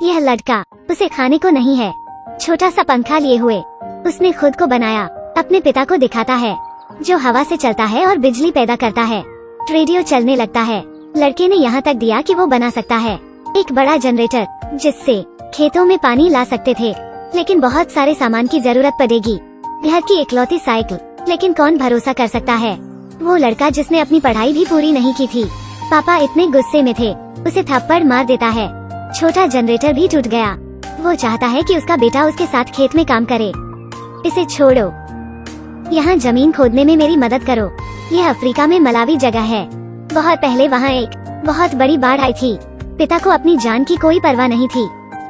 यह लड़का उसे खाने को नहीं है। छोटा सा पंखा लिए हुए उसने खुद को बनाया, अपने पिता को दिखाता है जो हवा से चलता है और बिजली पैदा करता है। रेडियो चलने लगता है। लड़के ने यहाँ तक दिया कि वो बना सकता है एक बड़ा जनरेटर जिससे खेतों में पानी ला सकते थे, लेकिन बहुत सारे सामान की जरूरत पड़ेगी। घर की इकलौती साइकिल, लेकिन कौन भरोसा कर सकता है। वो लड़का जिसने अपनी पढ़ाई भी पूरी नहीं की थी। पापा इतने गुस्से में थे, उसे थप्पड़ मार देता है। छोटा जनरेटर भी टूट गया। वो चाहता है कि उसका बेटा उसके साथ खेत में काम करे। इसे छोड़ो, यहाँ जमीन खोदने में मेरी मदद करो। यह अफ्रीका में मलावी जगह है। बहुत पहले वहाँ एक बहुत बड़ी बाढ़ आई थी। पिता को अपनी जान की कोई परवाह नहीं थी।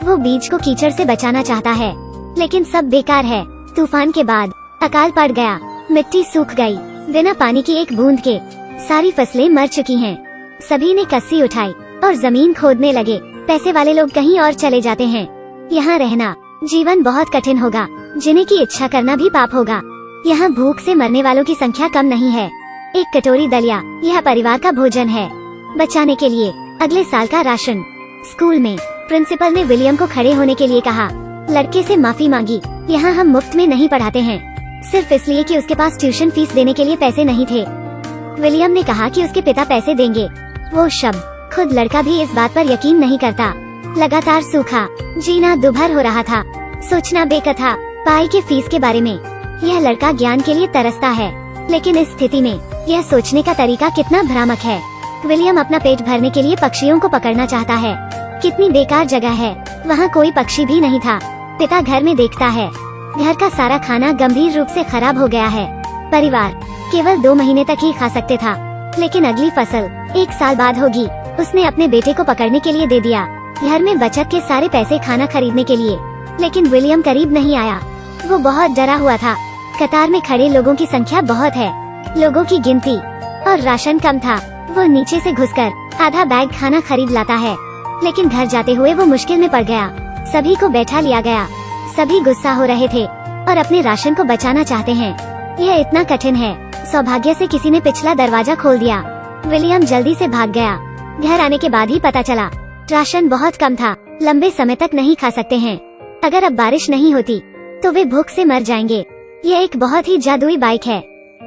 वो बीज को कीचड़ से बचाना चाहता है, लेकिन सब बेकार है। तूफान के बाद अकाल पड़ गया, मिट्टी सूख गई। बिना पानी की एक बूंद के सारी फसलें मर चुकी हैं। सभी ने कस्सी उठाई और जमीन खोदने लगे। पैसे वाले लोग कहीं और चले जाते हैं। यहाँ रहना जीवन बहुत कठिन होगा। जीने की इच्छा करना भी पाप होगा। यहाँ भूख से मरने वालों की संख्या कम नहीं है। एक कटोरी दलिया यह परिवार का भोजन है। बचाने के लिए अगले साल का राशन। स्कूल में प्रिंसिपल ने विलियम को खड़े होने के लिए कहा। लड़के से माफी मांगी। यहाँ हम मुफ्त में नहीं पढ़ाते हैं, सिर्फ इसलिए कि उसके पास ट्यूशन फीस देने के लिए पैसे नहीं थे। विलियम ने कहा कि उसके पिता पैसे देंगे। वो शब्द खुद लड़का भी इस बात पर यकीन नहीं करता। लगातार सूखा, जीना दुभर हो रहा था। सोचना बेकथा पाई के फीस के बारे में। यह लड़का ज्ञान के लिए तरसता है, लेकिन इस स्थिति में यह सोचने का तरीका कितना भ्रामक है। विलियम अपना पेट भरने के लिए पक्षियों को पकड़ना चाहता है। कितनी बेकार जगह है, वहाँ कोई पक्षी भी नहीं था। पिता घर में देखता है, घर का सारा खाना गंभीर रूप से खराब हो गया है। परिवार केवल 2 महीने तक ही खा सकते था, लेकिन अगली फसल 1 साल बाद होगी। उसने अपने बेटे को पकड़ने के लिए दे दिया, घर में बचत के सारे पैसे खाना खरीदने के लिए। लेकिन विलियम करीब नहीं आया। वो बहुत डरा हुआ था। कतार में खड़े लोगों की संख्या बहुत है, लोगों की गिनती और राशन कम था। वो नीचे से घुसकर आधा बैग खाना खरीद लाता है, लेकिन घर जाते हुए वो मुश्किल में पड़ गया। सभी को बैठा लिया गया। सभी गुस्सा हो रहे थे और अपने राशन को बचाना चाहते हैं। यह इतना कठिन है। सौभाग्य से किसी ने पिछला दरवाजा खोल दिया। विलियम जल्दी से भाग गया। घर आने के बाद ही पता चला राशन बहुत कम था। लंबे समय तक नहीं खा सकते हैं। अगर अब बारिश नहीं होती तो वे भूख से मर जाएंगे। यह एक बहुत ही जादुई बाइक है।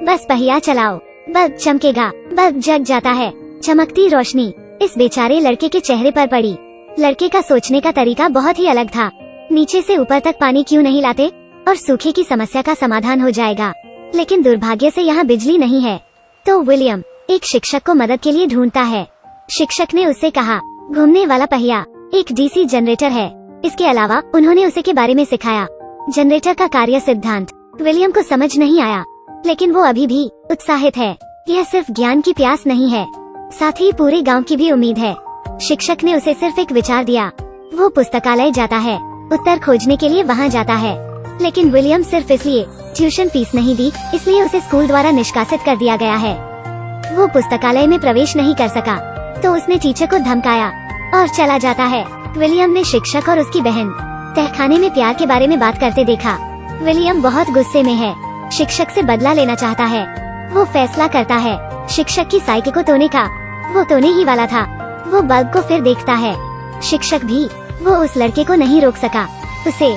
बस पहिया चलाओ, बल्ब चमकेगा। बल्ब जग जाता है। चमकती रोशनी इस बेचारे लड़के के चेहरे पर पड़ी। लड़के का सोचने का तरीका बहुत ही अलग था। नीचे से ऊपर तक पानी क्यों नहीं लाते और सूखे की समस्या का समाधान हो जाएगा। लेकिन दुर्भाग्य से यहाँ बिजली नहीं है। तो विलियम एक शिक्षक को मदद के लिए ढूंढता है। शिक्षक ने उससे कहा, घूमने वाला पहिया एक डीसी जनरेटर है। इसके अलावा उन्होंने उसे के बारे में सिखाया। जनरेटर का कार्य सिद्धांत विलियम को समझ नहीं आया, लेकिन वो अभी भी उत्साहित है। यह सिर्फ ज्ञान की प्यास नहीं है, साथ ही पूरे गांव की भी उम्मीद है। शिक्षक ने उसे सिर्फ एक विचार दिया। वो पुस्तकालय जाता है, उत्तर खोजने के लिए वहाँ जाता है। लेकिन विलियम सिर्फ इसलिए ट्यूशन फीस नहीं दी, इसलिए उसे स्कूल द्वारा निष्कासित कर दिया गया है। वो पुस्तकालय में प्रवेश नहीं कर सका, तो उसने टीचर को धमकाया और चला जाता है। विलियम ने शिक्षक और उसकी बहन तहखाने में प्यार के बारे में बात करते देखा। विलियम बहुत गुस्से में है। शिक्षक से बदला लेना चाहता है। वो फैसला करता है शिक्षक की साइकिल को तोड़ने का। वो तोड़ने ही वाला था। वो बल्ब को फिर देखता है। शिक्षक भी। वो उस लड़के को नहीं रोक सका, उसे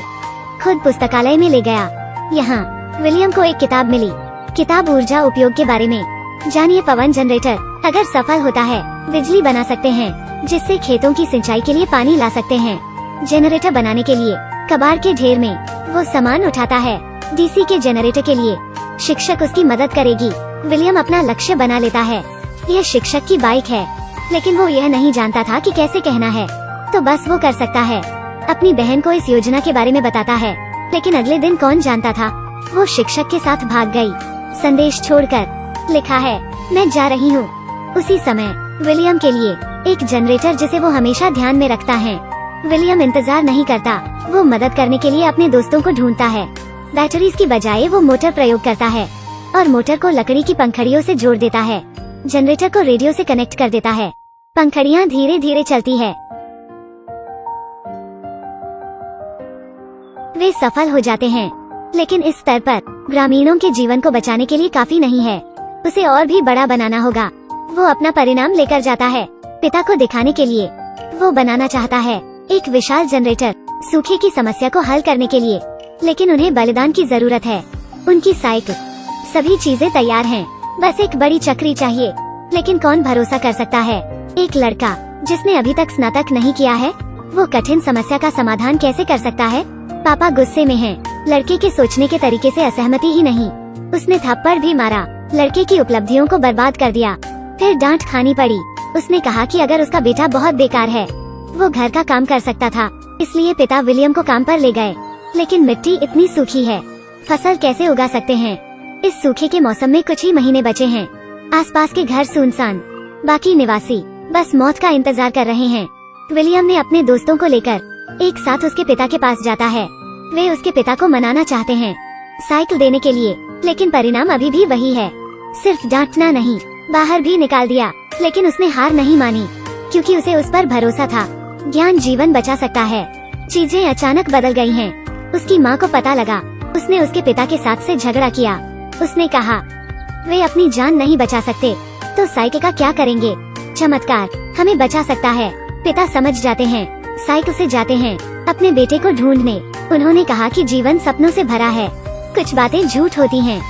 खुद पुस्तकालय में ले गया। यहाँ विलियम को एक किताब मिली। किताब ऊर्जा उपयोग के बारे में। जानिए, पवन जनरेटर अगर सफल होता है बिजली बना सकते हैं, जिससे खेतों की सिंचाई के लिए पानी ला सकते हैं। जनरेटर बनाने के लिए कबाड़ के ढेर में वो सामान उठाता है। डीसी के जनरेटर के लिए शिक्षक उसकी मदद करेगी। विलियम अपना लक्ष्य बना लेता है। यह शिक्षक की बाइक है, लेकिन वो यह नहीं जानता था कि कैसे कहना है, तो बस वो कर सकता है। अपनी बहन को इस योजना के बारे में बताता है, लेकिन अगले दिन कौन जानता था वो शिक्षक के साथ भाग गई, संदेश छोड़कर। लिखा है, मैं जा रही हूँ। उसी समय विलियम के लिए एक जनरेटर जिसे वो हमेशा ध्यान में रखता है। विलियम इंतजार नहीं करता। वो मदद करने के लिए अपने दोस्तों को ढूंढता है। बैटरीज की बजाय वो मोटर प्रयोग करता है और मोटर को लकड़ी की पंखड़ियों से जोड़ देता है। जनरेटर को रेडियो से कनेक्ट कर देता है। पंखड़ियाँ धीरे धीरे चलती है। वे सफल हो जाते हैं, लेकिन इस स्तर पर ग्रामीणों के जीवन को बचाने के लिए काफी नहीं है। उसे और भी बड़ा बनाना होगा। वो अपना परिणाम लेकर जाता है पिता को दिखाने के लिए। वो बनाना चाहता है एक विशाल जनरेटर, सूखे की समस्या को हल करने के लिए। लेकिन उन्हें बलिदान की जरूरत है। उनकी साइकिल, सभी चीजें तैयार हैं, बस एक बड़ी चक्री चाहिए। लेकिन कौन भरोसा कर सकता है? एक लड़का जिसने अभी तक स्नातक नहीं किया है, वो कठिन समस्या का समाधान कैसे कर सकता है? पापा गुस्से में हैं। लड़के के सोचने के तरीके से असहमति ही नहीं, उसने थप्पड़ भी मारा। लड़के की उपलब्धियों को बर्बाद कर दिया। फिर डांट खानी पड़ी। उसने कहा कि अगर उसका बेटा बहुत बेकार है, वो घर का काम कर सकता था। इसलिए पिता विलियम को काम पर ले गए। लेकिन मिट्टी इतनी सूखी है, फसल कैसे उगा सकते हैं? इस सूखे के मौसम में कुछ ही महीने बचे हैं। आसपास के घर सुनसान, बाकी निवासी बस मौत का इंतजार कर रहे हैं। विलियम ने अपने दोस्तों को लेकर एक साथ उसके पिता के पास जाता है। वे उसके पिता को मनाना चाहते हैं साइकिल देने के लिए, लेकिन परिणाम अभी भी वही है। सिर्फ डांटना नहीं, बाहर भी निकाल दिया। लेकिन उसने हार नहीं मानी, क्योंकि उसे उस पर भरोसा था। ज्ञान जीवन बचा सकता है। चीजें अचानक बदल गई हैं। उसकी माँ को पता लगा। उसने उसके पिता के साथ से झगड़ा किया। उसने कहा, वे अपनी जान नहीं बचा सकते, तो साइकिल का क्या करेंगे? चमत्कार हमें बचा सकता है। पिता समझ जाते हैं, साइकिल से जाते हैं अपने बेटे को ढूंढने। उन्होंने कहा कि जीवन सपनों से भरा है, कुछ बातें झूठ होती हैं,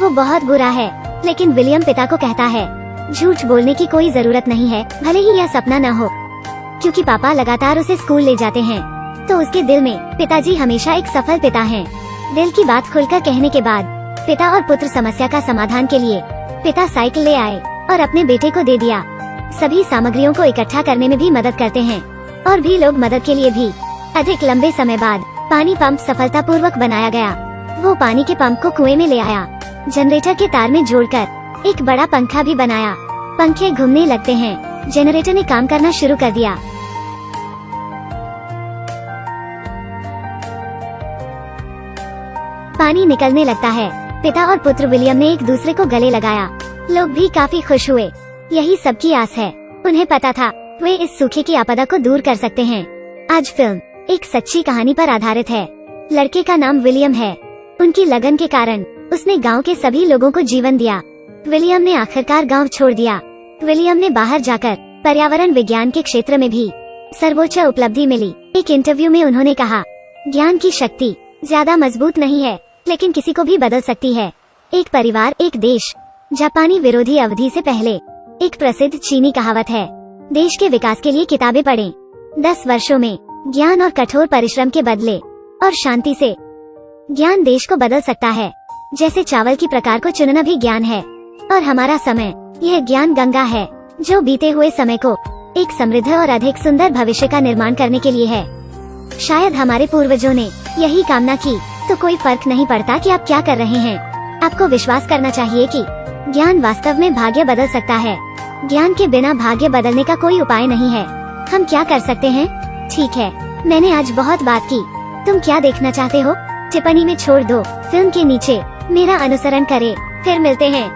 वो बहुत बुरा है। लेकिन विलियम पिता को कहता है, झूठ बोलने की कोई जरूरत नहीं है, भले ही यह सपना न हो। क्योंकि पापा लगातार उसे स्कूल ले जाते हैं, तो उसके दिल में पिताजी हमेशा एक सफल पिता हैं। दिल की बात खुलकर कहने के बाद पिता और पुत्र समस्या का समाधान के लिए पिता साइकिल ले आए और अपने बेटे को दे दिया। सभी सामग्रियों को इकट्ठा करने में भी मदद करते हैं, और भी लोग मदद के लिए भी। अधिक लंबे समय बाद पानी पंप सफलतापूर्वक बनाया गया। वो पानी के पंप को कुएं में ले आया, जनरेटर के तार में जोड़कर एक बड़ा पंखा भी बनाया। पंखे घूमने लगते हैं। जनरेटर ने काम करना शुरू कर दिया। पानी निकलने लगता है। पिता और पुत्र विलियम ने एक दूसरे को गले लगाया। लोग भी काफी खुश हुए। यही सबकी आस है। उन्हें पता था वे इस सूखे की आपदा को दूर कर सकते हैं। आज फिल्म एक सच्ची कहानी पर आधारित है। लड़के का नाम विलियम है। उनकी लगन के कारण उसने गांव के सभी लोगों को जीवन दिया। विलियम ने आखिरकार गांव छोड़ दिया। विलियम ने बाहर जाकर पर्यावरण विज्ञान के क्षेत्र में भी सर्वोच्च उपलब्धि मिली। एक इंटरव्यू में उन्होंने कहा, ज्ञान की शक्ति ज्यादा मजबूत नहीं है, लेकिन किसी को भी बदल सकती है। एक परिवार, एक देश। जापानी विरोधी अवधि से पहले एक प्रसिद्ध चीनी कहावत है, देश के विकास के लिए किताबें पढ़ें। 10 वर्षों में ज्ञान और कठोर परिश्रम के बदले और शांति से ज्ञान देश को बदल सकता है। जैसे चावल की प्रकार को चुनना भी ज्ञान है, और हमारा समय यह ज्ञान गंगा है, जो बीते हुए समय को एक समृद्ध और अधिक सुंदर भविष्य का निर्माण करने के लिए है। शायद हमारे पूर्वजों ने यही कामना की, तो कोई फर्क नहीं पड़ता कि आप क्या कर रहे हैं। आपको विश्वास करना चाहिए कि ज्ञान वास्तव में भाग्य बदल सकता है। ज्ञान के बिना भाग्य बदलने का कोई उपाय नहीं है। हम क्या कर सकते हैं? ठीक है, मैंने आज बहुत बात की। तुम क्या देखना चाहते हो? टिप्पणी में छोड़ दो। फिल्म के नीचे मेरा अनुसरण करें। फिर मिलते हैं।